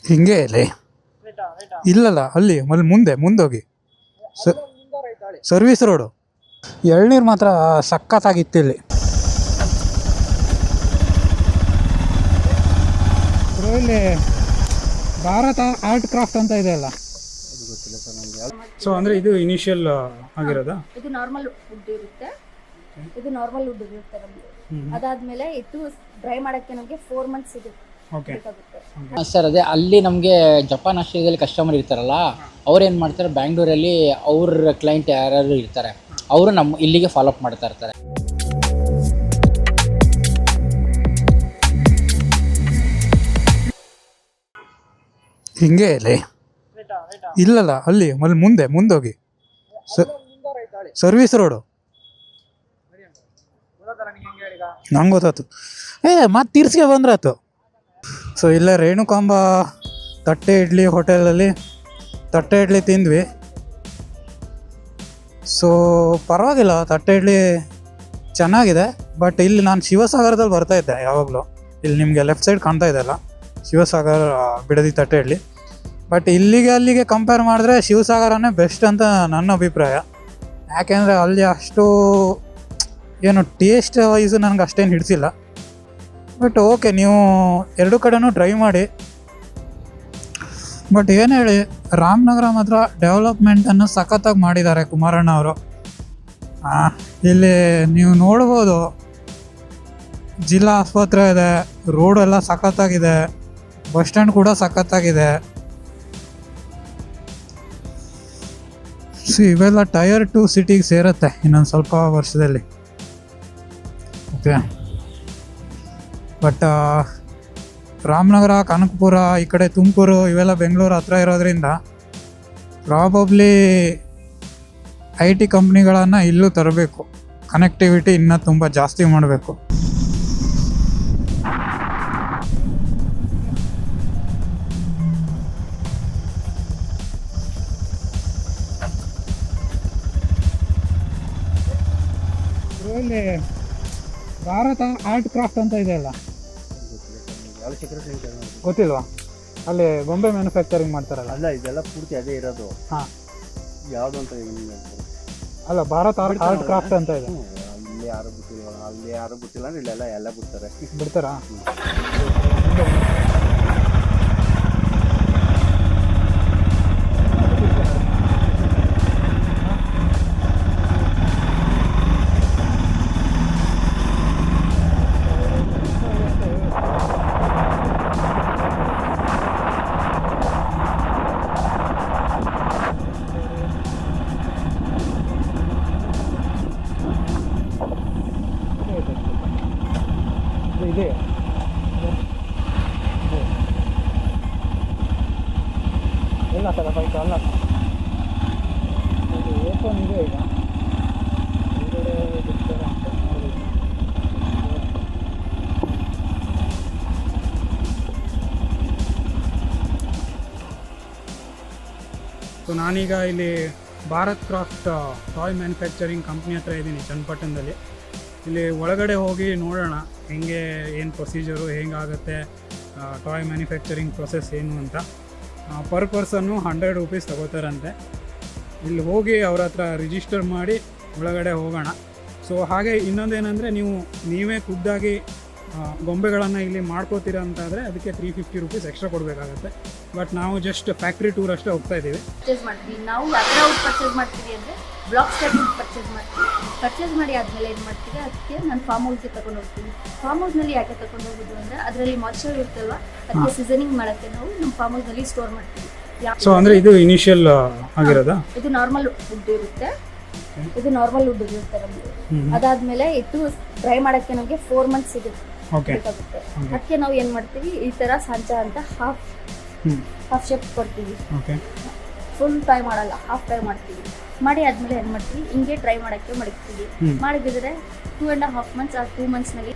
ಹಿಂಗೆ ಇಲ್ಲಿ ಇಲ್ಲಲ್ಲ, ಅಲ್ಲಿ ಮುಂದೆ ಹೋಗಿ ಸರ್ವಿಸ್ ರೋಡು. ಎಳ್ನೀರು ಮಾತ್ರ ಸಖತ್ತಾಗಿತ್ತು ಇಲ್ಲಿ. ಇಲ್ಲಿ ಭಾರತ ಆರ್ಟ್ ಕ್ರಾಫ್ಟ್ ಅಂತ ಇದೆ ಅಲ್ಲ, ಸೊ ಅಂದ್ರೆ ಇದು ಇನಿಷಿಯಲ್ ಆಗಿರೋದಾ? ಇದು ನಾರ್ಮಲ್ ವುಡ್ ಇರುತ್ತೆ, ಇದು ನಾರ್ಮಲ್ ವುಡ್ ಇರುತ್ತೆ ನಮಗೆ. ಅದಾದ್ಮೇಲೆ ಇದು ಡ್ರೈ ಮಾಡಕ್ಕೆ ನಮಗೆ 4 months ಸಿಗುತ್ತೆ. ಸರ್ ಅದೇ ಅಲ್ಲಿ ನಮಗೆ ಜಪಾನ್ ಆಸ್ಟ್ರೇಲಿಯಾದಲ್ಲಿ ಕಸ್ಟಮರ್ ಇರ್ತಾರಲ್ಲ, ಅವ್ರು ಏನು ಮಾಡ್ತಾರೆ, ಬ್ಯಾಂಗ್ಳೂರಲ್ಲಿ ಅವ್ರ ಕ್ಲೈಂಟ್ ಯಾರು ಇರ್ತಾರೆ ಅವರು ನಮ್ಮ ಇಲ್ಲಿಗೆ ಫಾಲೋಅಪ್ ಮಾಡ್ತಾ ಇರ್ತಾರೆ. ಹಿಂಗೆ ಇಲ್ಲಿ ಇಲ್ಲಲ್ಲ, ಅಲ್ಲಿ ಮುಂದೆ ಹೋಗಿ ಸರ್ವಿಸ್ ರೋಡು. ನಂಗೆ ಗೊತ್ತಾಯ್ತು, ಮತ್ತೆ ತೀರ್ಸ್ಗೆ ಬಂದ್ರೆ ಆಯ್ತು. ಸೊ ಇಲ್ಲೇ ರೇಣುಕಾಂಬ ತಟ್ಟೆ ಇಡ್ಲಿ ಹೋಟೆಲಲ್ಲಿ ತಟ್ಟೆ ಇಡ್ಲಿ ತಿಂದ್ವಿ. ಸೊ ಪರವಾಗಿಲ್ಲ, ತಟ್ಟೆ ಇಡ್ಲಿ ಚೆನ್ನಾಗಿದೆ. ಬಟ್ ಇಲ್ಲಿ ನಾನು ಶಿವಸಾಗರದಲ್ಲಿ ಬರ್ತಾಯಿದ್ದೆ ಯಾವಾಗಲೂ. ಇಲ್ಲಿ ನಿಮಗೆ ಲೆಫ್ಟ್ ಸೈಡ್ ಕಾಣ್ತಾ ಇದೆಯಲ್ಲ, ಶಿವಸಾಗರ ಬಿಡದಿ ತಟ್ಟೆ ಇಡ್ಲಿ. ಬಟ್ ಇಲ್ಲಿಗೆ ಅಲ್ಲಿಗೆ ಕಂಪೇರ್ ಮಾಡಿದ್ರೆ ಶಿವಸಾಗರನೇ ಬೆಸ್ಟ್ ಅಂತ ನನ್ನ ಅಭಿಪ್ರಾಯ. ಯಾಕೆಂದರೆ ಅಲ್ಲಿ ಅಷ್ಟು ಏನು ಟೇಸ್ಟ್ ವೈಸು ನನಗೆ ಅಷ್ಟೇನು ಹಿಡಿಸಿಲ್ಲ. ಬಟ್ ಓಕೆ, ನೀವು ಎರಡು ಕಡೆನೂ ಟ್ರೈ ಮಾಡಿ. ಬಟ್ ಏನು ಹೇಳಿ, ರಾಮನಗರ ಮಾತ್ರ ಡೆವಲಪ್ಮೆಂಟನ್ನು ಸಖತ್ತಾಗಿ ಮಾಡಿದ್ದಾರೆ ಕುಮಾರಣ್ಣ ಅವರು. ಇಲ್ಲಿ ನೀವು ನೋಡ್ಬೋದು, ಜಿಲ್ಲಾ ಆಸ್ಪತ್ರೆ ಇದೆ, ರೋಡ್ ಎಲ್ಲ ಸಖತ್ತಾಗಿದೆ, ಬಸ್ ಸ್ಟ್ಯಾಂಡ್ ಕೂಡ ಸಖತ್ತಾಗಿದೆ. ಇವೆಲ್ಲ ಟೈರ್ 2 ಸಿಟಿಗೆ ಸೇರುತ್ತೆ ಇನ್ನೊಂದು ಸ್ವಲ್ಪ ವರ್ಷದಲ್ಲಿ. ಓಕೆ, ಬಟ್ ರಾಮನಗರ, ಕನಕಪುರ, ಈ ಕಡೆ ತುಮಕೂರು ಇವೆಲ್ಲ ಬೆಂಗಳೂರು ಹತ್ರ ಇರೋದ್ರಿಂದ ಪ್ರಾಬಬ್ಲಿ IT ಕಂಪ್ನಿಗಳನ್ನು ಇಲ್ಲೂ ತರಬೇಕು. ಕನೆಕ್ಟಿವಿಟಿ ಇನ್ನೂ ತುಂಬ ಜಾಸ್ತಿ ಮಾಡಬೇಕು. ಇಲ್ಲಿ ಭಾರತ ಆರ್ಟ್ ಕ್ರಾಫ್ಟ್ ಅಂತ ಇದೆ ಅಲ್ಲ, ಗೊತ್ತಿಲ್ವಾ? ಅಲ್ಲಿ ಗೊಂಬೆ ಮ್ಯಾನುಫ್ಯಾಕ್ಚರಿಂಗ್ ಮಾಡ್ತಾರಲ್ಲ. ಅಲ್ಲ, ಇದೆಲ್ಲ ಪೂರ್ತಿ ಅದೇ ಇರೋದು. ಹಾಂ, ಯಾವುದು ಅಂತ ಅಲ್ಲ, ಭಾರತ ಆರ್ಟ್ ಕ್ರಾಫ್ಟ್ ಅಂತ ಇದೆ. ಇಲ್ಲಿ ಯಾರು ಬಿಟ್ಟಿಲ್ಲ, ಅಲ್ಲಿ ಯಾರು ಬಿಟ್ಟಿಲ್ಲ ಅಂದ್ರೆ ಇಲ್ಲೆಲ್ಲ ಎಲ್ಲ ಬಿಡ್ತಾರಾ? ಇದೆ ಎಲ್ಲ ಸಲ ಬೈಕ್ ಅಲ್ಲ, ಓಪನ್ ಇದೆ ಈಗ. ಸೊ ನಾನೀಗ ಇಲ್ಲಿ Bharat craft toy manufacturing company ಹತ್ರ ಇದ್ದೀನಿ, ಚನ್ನಪಟ್ಟಣದಲ್ಲಿ. ಇಲ್ಲಿ ಒಳಗಡೆ ಹೋಗಿ ನೋಡೋಣ ಹೆಂಗೆ, ಏನು ಪ್ರೊಸೀಜರು ಹೆಂಗಾಗುತ್ತೆ, ಟಾಯ್ ಮ್ಯಾನುಫ್ಯಾಕ್ಚರಿಂಗ್ ಪ್ರೊಸೆಸ್ ಏನು ಅಂತ. ಪರ್ ಪರ್ಸನ್ನು 100 ರೂಪೀಸ್ ತಗೋತಾರಂತೆ. ಇಲ್ಲಿ ಹೋಗಿ ಅವ್ರ ಹತ್ರ ರಿಜಿಸ್ಟರ್ ಮಾಡಿ ಒಳಗಡೆ ಹೋಗೋಣ. ಸೊ ಹಾಗೆ ಇನ್ನೊಂದೇನೆಂದರೆ, ನೀವೇ ಖುದ್ದಾಗಿ ಗೊಂಬೆಗಳನ್ನು ಇಲ್ಲಿ ಮಾಡ್ಕೋತೀರ ಅಂತಾದರೆ ಅದಕ್ಕೆ 350 ರೂಪೀಸ್ ಎಕ್ಸ್ಟ್ರಾ ಕೊಡಬೇಕಾಗತ್ತೆ. ಬಟ್ ನಾವು ಜಸ್ಟ್ ಫ್ಯಾಕ್ಟ್ರಿ ಟೂರ್ ಅಷ್ಟೇ ಹೋಗ್ತಾ ಇದ್ದೀವಿ. ಪರ್ಚೇಸ್ ಮಾಡ್ತೀವಿ ನಾವು. ಯಾವ ಪರ್ಚೇಸ್ ಮಾಡ್ತೀವಿ ಅಂದರೆ ಬ್ಲಾಕ್ ಸ್ಟಾರ್ಟಿಂಗ್ ಪರ್ಚೇಸ್ ಮಾಡ್ತೀವಿ. ಪರ್ಚೇಸ್ ಮಾಡಿ ಆದಮೇಲೆ ಏನು ಮಾಡ್ತೀವಿ, ಅದಕ್ಕೆ ನಾನು ಫಾರ್ಮ್ ಹೌಸ್ಗೆ ತಗೊಂಡು ಹೋಗ್ತೀವಿ. ಫಾರ್ಮ್ ಹೌಸ್ನಲ್ಲಿ ಯಾಕೆ ತಗೊಂಡು ಹೋಗೋದು ಅಂದರೆ ಅದರಲ್ಲಿ ಮಾಯ್ಚರ್ ಇರುತ್ತಲ್ವ, ಅದಕ್ಕೆ ಸೀಸನಿಂಗ್ ಮಾಡೋಕ್ಕೆ ನಾವು ನಮ್ಮ ಫಾರ್ಮ್ ಹೌಸ್ನಲ್ಲಿ ಸ್ಟೋರ್ ಮಾಡ್ತೀವಿ. ಸೊ ಅಂದರೆ ಇದು ಇನಿಷಿಯಲ್ ಆಗಿರೋದಾ? ಇದು ನಾರ್ಮಲ್ ವುಡ್ ಇರುತ್ತೆ, ಇದು ನಾರ್ಮಲ್ ವುಡ್ ಇರುತ್ತೆ ನಮಗೆ. ಅದಾದ್ಮೇಲೆ ಇದು ಡ್ರೈ ಮಾಡಕ್ಕೆ ನಮಗೆ 4 months ಸಿಗುತ್ತೆ. ಅದಕ್ಕೆ ನಾವು ಏನು ಮಾಡ್ತೀವಿ, ಈ ಥರ ಸಂಚ ಅಂತ ಹಾಫ್ ಶೇಪ್ ಕೊಡ್ತೀವಿ. ಫುಲ್ ಟ್ರೈ ಮಾಡಲ್ಲ, ಹಾಫ್ ಟ್ರೈ ಮಾಡ್ತೀವಿ. ಮಾಡಿ ಆದ್ಮೇಲೆ ಏನು ಮಾಡ್ತೀವಿ, ಹಿಂಗೆ ಟ್ರೈ ಮಾಡೋಕ್ಕೆ ಮಡಗ್ತೀವಿ. ಮಾಡಿದ್ರೆ 2.5 months ಆ 2 monthsನಲ್ಲಿ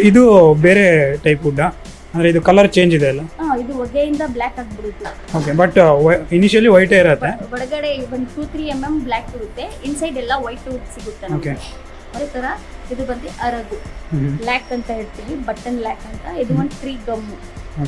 ಇದು ಬೇರೆ ಟೈಪ್ ವುಡ್ ಅಂದ್ರೆ ಇದು ಕಲರ್ ಚೇಂಜ್ ಇದೆ ಅಲ್ಲ? ಇದು ಹೊಗೆಯಿಂದ ಬ್ಲ್ಯಾಕ್ ಆಗಿಬಿಡುತ್ತೆ. ಓಕೆ, ಬಟ್ ಇನಿಷಿಯಲಿ ವೈಟ್ ಇರುತ್ತೆ. ಒಳಗಡೆ ಒಂದು 2-3 mm ಬ್ಲ್ಯಾಕ್ ಇರುತ್ತೆ, ಇನ್ಸೈಡ್ ಎಲ್ಲ ವೈಟ್ ವುಡ್ ಸಿಗುತ್ತೆ ನಮಗೆ. ಅದೇ ಥರ ಇದು ಬಂದು ಅರಗು ಬ್ಲ್ಯಾಕ್ ಅಂತ ಹೇಳ್ತೀವಿ, ಬಟನ್ ಬ್ಲ್ಯಾಕ್ ಅಂತ. ಇದು ಒಂದು 3 ಗಮ್ಮು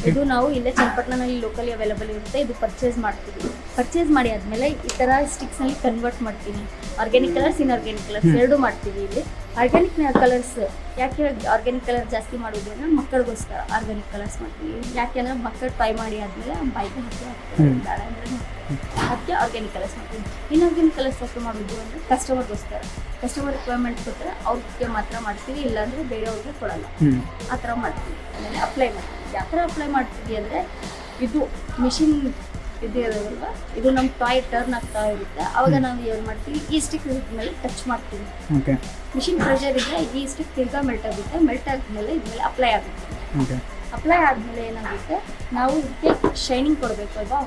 ಇದು ನಾವು ಇಲ್ಲೇ ಚನ್ನಪಟ್ಟಣದಲ್ಲಿ ಲೋಕಲಿ ಅವೈಲೇಬಲ್ ಇರುತ್ತೆ. ಇದು ಪರ್ಚೇಸ್ ಮಾಡ್ತೀವಿ. ಪರ್ಚೇಸ್ ಮಾಡಿ ಆದಮೇಲೆ ಈ ಥರ ಸ್ಟಿಕ್ಸ್ನಲ್ಲಿ ಕನ್ವರ್ಟ್ ಮಾಡ್ತೀವಿ. ಆರ್ಗ್ಯಾನಿಕ್ ಕಲರ್ಸ್, ಇನ್ಆರ್ಗ್ಯಾನಿಕ್ ಕಲರ್ಸ್ ಎರಡೂ ಮಾಡ್ತೀವಿ ಇಲ್ಲಿ. ಆರ್ಗ್ಯಾನಿಕ್ ಕಲರ್ಸ್ ಯಾಕೆ ಆರ್ಗ್ಯಾನಿಕ್ ಕಲರ್ ಜಾಸ್ತಿ ಮಾಡೋದು ಅಂದರೆ ಮಕ್ಕಳಿಗೋಸ್ಕರ ಆರ್ಗ್ಯಾನಿಕ್ ಕಲರ್ಸ್ ಮಾಡ್ತೀವಿ. ಯಾಕೆಂದರೆ ಮಕ್ಕಳು ಟ್ರೈ ಮಾಡಿ ಆದಮೇಲೆ ಬೈಕ್ ಹಾಕಿ ಬೇಡ ಅಂದರೆ ಅದಕ್ಕೆ ಆರ್ಗ್ಯಾನಿಕ್ ಕಲರ್ಸ್ ಮಾಡ್ತೀವಿ. ಇನ್ಆರ್ಗ್ಯಾನಿಕ್ ಕಲರ್ಸ್ ಯಾಕೆ ಮಾಡೋದು ಅಂದರೆ ಕಸ್ಟಮರ್ ರಿಕ್ವೈರ್ಮೆಂಟ್ ಕೊಟ್ಟರೆ ಅವ್ರಿಗೆ ಮಾತ್ರ ಮಾಡ್ತೀವಿ, ಇಲ್ಲಾಂದರೆ ಬೇರೆಯವ್ರಿಗೆ ಕೊಡಲ್ಲ. ಆ ಥರ ಮಾಡ್ತೀವಿ. ಆಮೇಲೆ ಅಪ್ಲೈ ಮಾಡ್ತೀವಿ. ಯಾವ ಥರ ಅಪ್ಲೈ ಮಾಡ್ತೀವಿ ಅಂದರೆ ಇದು ಮಿಷಿನ್ ಇದು ಇರೋದಲ್ವ, ಇದು ನಮ್ಮ ಟಾಯ್ ಟರ್ನ್ ಆಗ್ತಾ ಇರುತ್ತೆ. ಅವಾಗ ನಾವು ಏನು ಮಾಡ್ತೀವಿ, ಈ ಸ್ಟಿಕ್ ಮೇಲೆ ಟಚ್ ಮಾಡ್ತೀವಿ. ಮಿಷಿನ್ ಪ್ರೆಷರ್ ಇದ್ದರೆ ಈ ಸ್ಟಿಕ್ ತಿರ್ಗಾ ಮೆಲ್ಟ್ ಆಗುತ್ತೆ. ಮೆಲ್ಟ್ ಆದಮೇಲೆ ಇದ್ಮೇಲೆ ಅಪ್ಲೈ ಆಗುತ್ತೆ. ಅಪ್ಲೈ ಆದಮೇಲೆ ಏನಾಗುತ್ತೆ, ನಾವು ಇದಕ್ಕೆ ಶೈನಿಂಗ್ ಕೊಡಬೇಕು ಅಲ್ವಾ.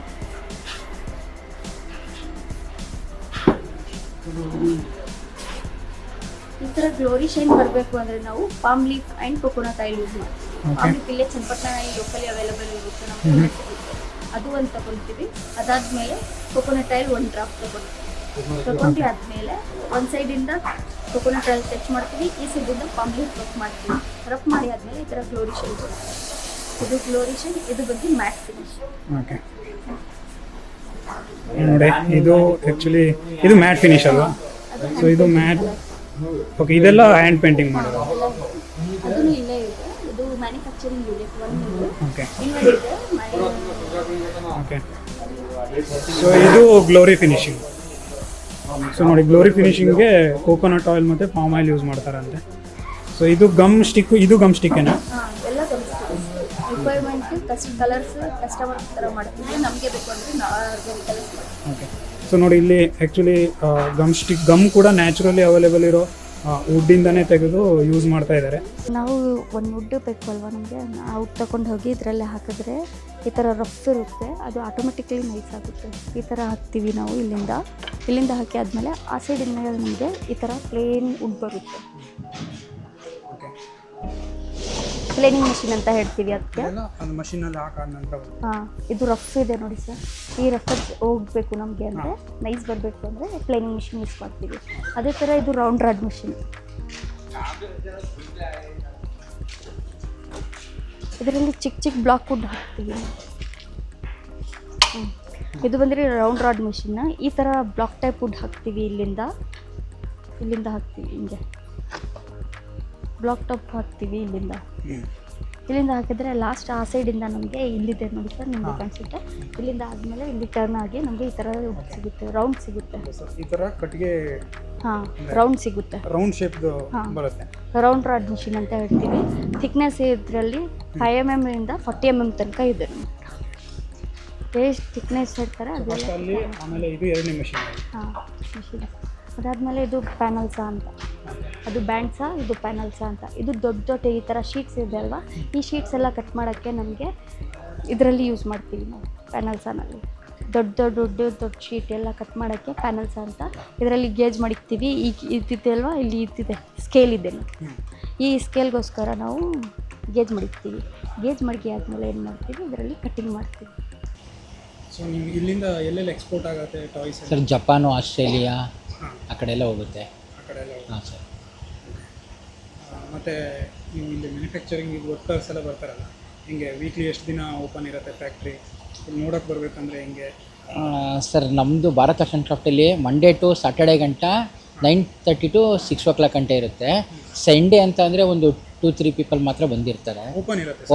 ಈ ಥರ ಗ್ಲೋರಿ ಶೈನ್ ಬರಬೇಕು ಅಂದರೆ ನಾವು palm leaf and coconut oil use ಮಾಡ್ತೀವಿ. ಪಾಮ್ ಲೀಫ್ ಇಲ್ಲೇ ಚನ್ನಪಟ್ಟಣದಲ್ಲಿ ಲೋಕಲಿ ಅವೈಲೇಬಲ್ ಇರುತ್ತೆ, ನಮಗೆ ಅದು ಒಂದು ತಗೊಳ್ತೀವಿ. ಅದಾದಮೇಲೆ ಕೊಕೊನಟ್ ಆಯಿಲ್ 1 ಡ್ರಾಪ್ ತಗೊಂಡು ಆದಮೇಲೆ ಒಂದು ಸೈಡಿಂದ ಕೊಕೊನಟ್ ಆಯಿಲ್ ಟಚ್ ಮಾಡ್ತೀವಿ, ಈ ಸೈಡಿಂದ ಪಾಮ್ ಲೀಫ್ ರಫ್ ಮಾಡ್ತೀವಿ. ರಫ್ ಮಾಡಿ ಆದಮೇಲೆ ಈ ಥರ ಗ್ಲೋರಿ ಶೈನ್ ಬರುತ್ತೆ. ಇದು ಗ್ಲೋರಿ ಶೈನ್, ಇದು ಬಂದು ಮ್ಯಾಟ್ ಫಿನಿಶ್. ಓಕೆ ನೋಡಿ, ಇದು ಆ್ಯಕ್ಚುಲಿ ಇದು ಮ್ಯಾಟ್ ಫಿನಿಶ್ ಅಲ್ವಾ. ಸೊ ಇದು ಮ್ಯಾಟ್. ಓಕೆ, ಇದೆಲ್ಲ ಹ್ಯಾಂಡ್ ಪೇಂಟಿಂಗ್ ಮಾಡೋದು. ಅದನ್ನು ಇಲ್ಲೇ ಇದೆ. ಇದು ಮ್ಯಾನುಫ್ಯಾಕ್ಚರಿಂಗ್ ಯೂನಿಟ್ 1 ಇದೆ. ಓಕೆ ಇನ್ನೊಂದಿದೆ ಓಕೆ. ಸೊ ಇದು ಗ್ಲೋರಿ ಫಿನಿಶಿಂಗ್. ಸೊ ನೋಡಿ, ಗ್ಲೋರಿ ಫಿನಿಶಿಂಗ್ಗೆ ಕೋಕೋನಟ್ ಆಯಿಲ್ ಮತ್ತು ಪಾಮ್ ಆಯಿಲ್ ಯೂಸ್ ಮಾಡ್ತಾರಂತೆ. ಸೊ ಇದು ಗಮ್ ಸ್ಟಿಕ್ಕು, ಇದು ಗಮ್ ಸ್ಟಿಕ್ಕೇನಾ? ಎಲ್ಲ ರಿಕ್ವೈರ್ಮೆಂಟ್ ಕಲರ್ಸ್ ಕಸ್ಟಮರ್ ಥರ ಮಾಡ್ತೀವಿ. ನಮಗೆ ಬೇಕು ಅಂದರೆ ಆರ್ಗ್ಯಾನಿಕ್ ಕಲರ್ಸ್ ಮಾಡ್ತೀವಿ. ಓಕೆ. ಸೊ ನೋಡಿ, ಇಲ್ಲಿ ಆ್ಯಕ್ಚುಲಿ ಗಮ್ ಕೂಡ ನ್ಯಾಚುರಲಿ ಅವೈಲೇಬಲ್ ಇರೋ ವುಡ್ಡಿಂದನೇ ತೆಗೆದು ಯೂಸ್ ಮಾಡ್ತಾ ಇದ್ದಾರೆ. ನಾವು ಒಂದು ವುಡ್ ಬೇಕು ಅಲ್ವಾ ನಮಗೆ, ಆ ವುಡ್ ತಗೊಂಡು ಹೋಗಿ ಇದರಲ್ಲೇ ಹಾಕಿದ್ರೆ ಈ ಥರ ರಫ್ ಇರುತ್ತೆ, ಅದು ಆಟೋಮೆಟಿಕ್ಲಿ ನೈಸ್ ಆಗುತ್ತೆ. ಈ ಥರ ಹಾಕ್ತೀವಿ ನಾವು ಇಲ್ಲಿಂದ ಹಾಕಿ ಆದಮೇಲೆ ಆ ಸೈಡಿನ ಮೇಲೆ ನಮಗೆ ಈ ಥರ ಪ್ಲೇನ್ ವುಡ್ ಬರುತ್ತೆ. ಪ್ಲೇನಿಂಗ್ ಮಿಷಿನ್ ಅಂತ ಹೇಳ್ತೀವಿ ಅದಕ್ಕೆ. ಅದು ಮಷೀನಲ್ಲಿ ಹಾಕಾದ ನಂತರ ಇದು ರಫ್ ಇದೆ ನೋಡಿ ಸರ್. ಈ ರಫ್ ಹೋಗಬೇಕು ನಮಗೆ ಅಂದರೆ, ನೈಸ್ ಬರಬೇಕು ಅಂದರೆ ಪ್ಲೇನಿಂಗ್ ಮಿಷಿನ್ ಯೂಸ್ ಮಾಡ್ತೀವಿ. ಅದೇ ಥರ ಇದು ರೌಂಡ್ ರಾಡ್ ಮಿಷಿನ್. ಇದರಲ್ಲಿ ಚಿಕ್ಕ ಬ್ಲಾಕ್ ವುಡ್ ಹಾಕ್ತೀವಿ. ಇದು ಬಂದರೆ ರೌಂಡ್ ರಾಡ್ ಮಿಷಿನ್. ಈ ಥರ ಬ್ಲಾಕ್ ಟೈಪ್ ವುಡ್ ಹಾಕ್ತೀವಿ. ಇಲ್ಲಿಂದ ಹಾಕ್ತೀವಿ, ಹಿಂಗೆ ಬ್ಲಾಕ್ ಟಾಪ್ ಹಾಕ್ತೀವಿ. ಇಲ್ಲಿಂದ ಹಾಕಿದ್ರೆ ಲಾಸ್ಟ್ ಆ ಸೈಡಿಂದ ನಮಗೆ ಇಲ್ಲಿದೆ ನೋಡಿ ಸರ್, ನಿಮಗೆ ಕಾಣಿಸುತ್ತೆ. ಇಲ್ಲಿಂದ ಆದಮೇಲೆ ಇಲ್ಲಿ ಟರ್ನ್ ಆಗಿ ನಮಗೆ ಈ ಥರ ಸಿಗುತ್ತೆ, ರೌಂಡ್ ಸಿಗುತ್ತೆ. ಈ ಥರ ಕಟ್ಟಿಗೆ ರೌಂಡ್ ಸಿಗುತ್ತೆ, ರೌಂಡ್ ಶೇಪ್ದು ಬರುತ್ತೆ. ರೌಂಡ್ ರಾಡ್ ಮಿಷಿನ್ ಅಂತ ಹೇಳ್ತೀವಿ. ಥಿಕ್ನೆಸ್ ಇದರಲ್ಲಿ 5 mm ಇಂದ 40 mm ತನಕ ಇದೆ. ಎಷ್ಟು ಥಿಕ್ನೆಸ್ ಹೇಳ್ತಾರೆ ಅದೆಲ್ಲ. ಆಮೇಲೆ ಇದು ಎರಡನೇ ಮಿಷಿನ್. ಮಿಷಿನ್ ಅದಾದಮೇಲೆ ಇದು ಪ್ಯಾನಲ್ಸಾ ಅಂತ, ಅದು ಬ್ಯಾಂಡ್ಸಾ, ಇದು ಪ್ಯಾನಲ್ಸಾ ಅಂತ. ಇದು ದೊಡ್ಡ ಈ ಥರ ಶೀಟ್ಸ್ ಇದೆ ಅಲ್ವಾ, ಈ ಶೀಟ್ಸ್ ಎಲ್ಲ ಕಟ್ ಮಾಡೋಕ್ಕೆ ನಮಗೆ ಇದರಲ್ಲಿ ಯೂಸ್ ಮಾಡ್ತೀವಿ ನಾವು. ಪ್ಯಾನಲ್ಸಾನಲ್ಲಿ ದೊಡ್ಡ ಶೀಟ್ ಎಲ್ಲ ಕಟ್ ಮಾಡೋಕ್ಕೆ ಪ್ಯಾನಲ್ಸಾ ಅಂತ. ಇದರಲ್ಲಿ ಗೇಜ್ ಮಾಡಿಕ್ತೀವಿ. ಈಗ ಇದ್ದಿದೆ ಅಲ್ವಾ, ಇಲ್ಲಿ ಇದ್ದಿದೆ ಸ್ಕೇಲ್ ಇದೆ. ಈ ಸ್ಕೇಲ್ಗೋಸ್ಕರ ನಾವು ಗೇಜ್ ಮಾಡಿಕ್ತೀವಿ. ಗೇಜ್ ಮಡಗಿ ಆದಮೇಲೆ ಏನು ಮಾಡ್ತೀವಿ, ಇದರಲ್ಲಿ ಕಟ್ಟಿಂಗ್ ಮಾಡ್ತೀವಿ. ಸೊ ನೀವು ಇಲ್ಲಿಂದ ಎಲ್ಲೆಲ್ಲಿ ಎಕ್ಸ್ಪೋರ್ಟ್ ಆಗುತ್ತೆ ಟಾಯ್ಸ್? ಸರ್ ಜಪಾನು, ಆಸ್ಟ್ರೇಲಿಯಾ ಆ ಕಡೆ ಎಲ್ಲ ಹೋಗುತ್ತೆ. ಹಾಂ ಸರ್. ಮತ್ತು ನೀವು ಇಲ್ಲಿ ಮ್ಯಾನುಫ್ಯಾಕ್ಚರಿಂಗ್ ಇದು ವರ್ಕರ್ಸ್ ಎಲ್ಲ ಬರ್ತಾರಲ್ಲ, ಹಿಂಗೆ ವೀಕ್ಲಿ ಎಷ್ಟು ದಿನ ಓಪನ್ ಇರುತ್ತೆ ಫ್ಯಾಕ್ಟ್ರಿ? ಇಲ್ಲಿ ನೋಡೋಕ್ಕೆ ಬರಬೇಕಂದ್ರೆ ಹಿಂಗೆ? ಸರ್ ನಮ್ಮದು ಭಾರತ್ ಆರ್ಟ್ಸ್ ಆ್ಯಂಡ್ ಕ್ರಾಫ್ಟಲ್ಲಿ ಮಂಡೇ ಟು ಸ್ಯಾಟರ್ಡೇ ಗಂಟ 9:30 to 6 o'clock ಗಂಟ ಇರುತ್ತೆ. ಸಂಡೇ ಅಂತ ಅಂದರೆ ಒಂದು 2-3 ಪೀಪಲ್ ಮಾತ್ರ ಬಂದಿರ್ತಾರೆ.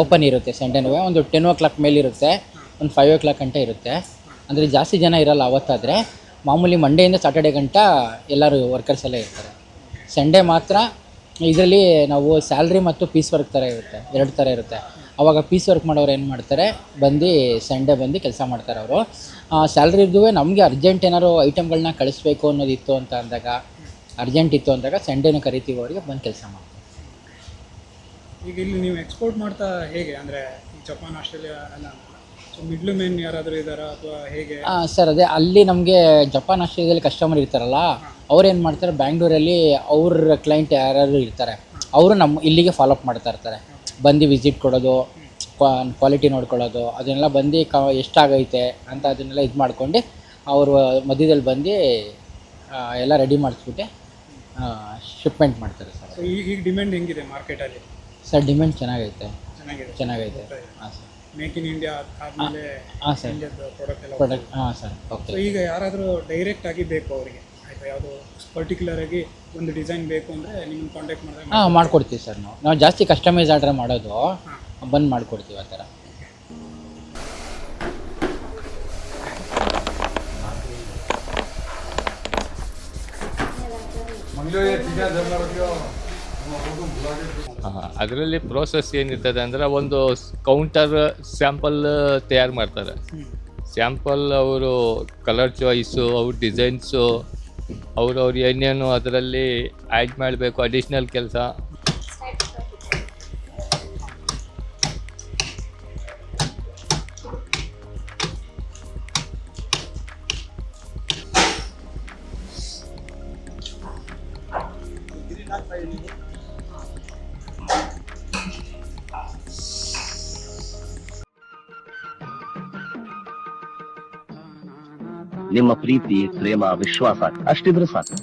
ಓಪನ್ ಇರುತ್ತೆ ಸಂಡೇನೂ. ಒಂದು 10 o'clock ಮೇಲಿರುತ್ತೆ, ಒಂದು 5 o'clock ಗಂಟ ಇರುತ್ತೆ. ಅಂದರೆ ಜಾಸ್ತಿ ಜನ ಇರೋಲ್ಲ ಅವತ್ತಾದರೆ. ಮಾಮೂಲಿ ಮಂಡೆಯಿಂದ ಸ್ಯಾಟರ್ಡೇ ಗಂಟ ಎಲ್ಲರೂ ವರ್ಕರ್ಸ್ ಎಲ್ಲ ಇರ್ತಾರೆ. ಸಂಡೇ ಮಾತ್ರ ಇದರಲ್ಲಿ ನಾವು ಸ್ಯಾಲ್ರಿ ಮತ್ತು ಪೀಸ್ ವರ್ಕ್ ಥರ ಇರುತ್ತೆ, 2 ಥರ ಇರುತ್ತೆ. ಆವಾಗ ಪೀಸ್ ವರ್ಕ್ ಮಾಡೋರು ಏನು ಮಾಡ್ತಾರೆ, ಬಂದು ಸಂಡೇ ಬಂದು ಕೆಲಸ ಮಾಡ್ತಾರೆ ಅವರು. ಸ್ಯಾಲ್ರಿದು ನಮಗೆ ಅರ್ಜೆಂಟ್ ಏನಾದ್ರು ಐಟಮ್ಗಳನ್ನ ಕಳಿಸ್ಬೇಕು ಅನ್ನೋದಿತ್ತು ಅಂತ ಅಂದಾಗ, ಅರ್ಜೆಂಟ್ ಇತ್ತು ಅಂದಾಗ ಸಂಡೇನೂ ಕರಿತೀವಿ, ಅವರಿಗೆ ಬಂದು ಕೆಲಸ ಮಾಡ್ತಾರೆ. ಈಗ ಇಲ್ಲಿ ನೀವು ಎಕ್ಸ್ಪೋರ್ಟ್ ಮಾಡ್ತಾ ಹೇಗೆ, ಅಂದರೆ ಜಪಾನ್, ಆಸ್ಟ್ರೇಲಿಯಾ ಎಲ್ಲ ಮಿಡ್ಲ್ ಮೆನ್ ಯಾರಾದರೂ ಇದ್ದಾರಾ ಅಥವಾ ಹೇಗೆ? ಸರ್ ಅದೇ ಅಲ್ಲಿ ನಮಗೆ ಜಪಾನ್, ಆಸ್ಟ್ರೇಲಿಯಾದಲ್ಲಿ ಕಸ್ಟಮರ್ ಇರ್ತಾರಲ್ಲ, ಅವ್ರು ಏನು ಮಾಡ್ತಾರೆ, ಬ್ಯಾಂಗ್ಳೂರಲ್ಲಿ ಅವ್ರ ಕ್ಲೈಂಟ್ ಯಾರು ಇರ್ತಾರೆ, ಅವರು ನಮ್ಮ ಇಲ್ಲಿಗೆ ಫಾಲೋಅಪ್ ಮಾಡ್ತಾ ಇರ್ತಾರೆ. ಬಂದು ವಿಸಿಟ್ ಕೊಡೋದು, ಕ್ವಾಲಿಟಿ ನೋಡ್ಕೊಳ್ಳೋದು, ಅದನ್ನೆಲ್ಲ ಬಂದು ಎಷ್ಟಾಗೈತೆ ಅಂತ ಅದನ್ನೆಲ್ಲ ಇದು ಮಾಡ್ಕೊಂಡು ಅವರು ಮಧ್ಯದಲ್ಲಿ ಬಂದು ಎಲ್ಲ ರೆಡಿ ಮಾಡಿಸ್ಬಿಟ್ಟು ಶಿಪ್ಮೆಂಟ್ ಮಾಡ್ತಾರೆ ಸರ್. ಈಗ ಡಿಮ್ಯಾಂಡ್ ಹೆಂಗಿದೆ ಮಾರ್ಕೆಟಲ್ಲಿ? ಸರ್ ಡಿಮ್ಯಾಂಡ್ ಚೆನ್ನಾಗೈತೆ. ಹಾಂ ಸರ್. ಮೇಕ್ ಇನ್ ಇಂಡಿಯಾ ಆದಮೇಲೆ ಹಾಂ ಸರ್ ಇಂಡಿಯಾದ ಪ್ರಾಡಕ್ಟ್ ಎಲ್ಲ ಪ್ರಾಡಕ್ಟ್ ಹಾಂ ಸರ್ ಓಕೆ. ಸೊ ಈಗ ಯಾರಾದರೂ ಡೈರೆಕ್ಟ್ ಆಗಿ ಬೇಕು ಅವರಿಗೆ ಆಯಿತಾ, ಯಾವುದೋ ಪರ್ಟಿಕ್ಯುಲರ್ ಆಗಿ ಒಂದು ಡಿಸೈನ್ ಬೇಕು ಅಂದರೆ ನಿಮ್ಮನ್ನು ಕಾಂಟ್ಯಾಕ್ಟ್ ಮಾಡಿದ್ರೆ ಹಾಂ ಮಾಡ್ಕೊಡ್ತೀವಿ ಸರ್. ನಾವು ಜಾಸ್ತಿ ಕಸ್ಟಮೈಸ್ ಆರ್ಡ್ರ್ ಮಾಡೋದು, ಬಂದು ಮಾಡಿಕೊಡ್ತೀವಿ ಆ ಥರ. ಅದರಲ್ಲಿ ಪ್ರೋಸೆಸ್ ಏನಿರ್ತದೆ ಅಂದರೆ ಒಂದು ಕೌಂಟರ್ ಸ್ಯಾಂಪಲ್ ತಯಾರು ಮಾಡ್ತಾರೆ. ಸ್ಯಾಂಪಲ್ ಅವರು ಕಲರ್ ಚಾಯ್ಸು, ಅವ್ರ ಡಿಸೈನ್ಸು, ಅವ್ರು ಏನೇನು ಅದರಲ್ಲಿ ಆ್ಯಡ್ ಮಾಡಬೇಕು ಅಡಿಷ್ನಲ್ ಕೆಲಸ. ನಿಮ್ಮ ಪ್ರೀತಿ, ಪ್ರೇಮ, ವಿಶ್ವಾಸ ಅಷ್ಟಿದ್ರೆ ಸಾಕು.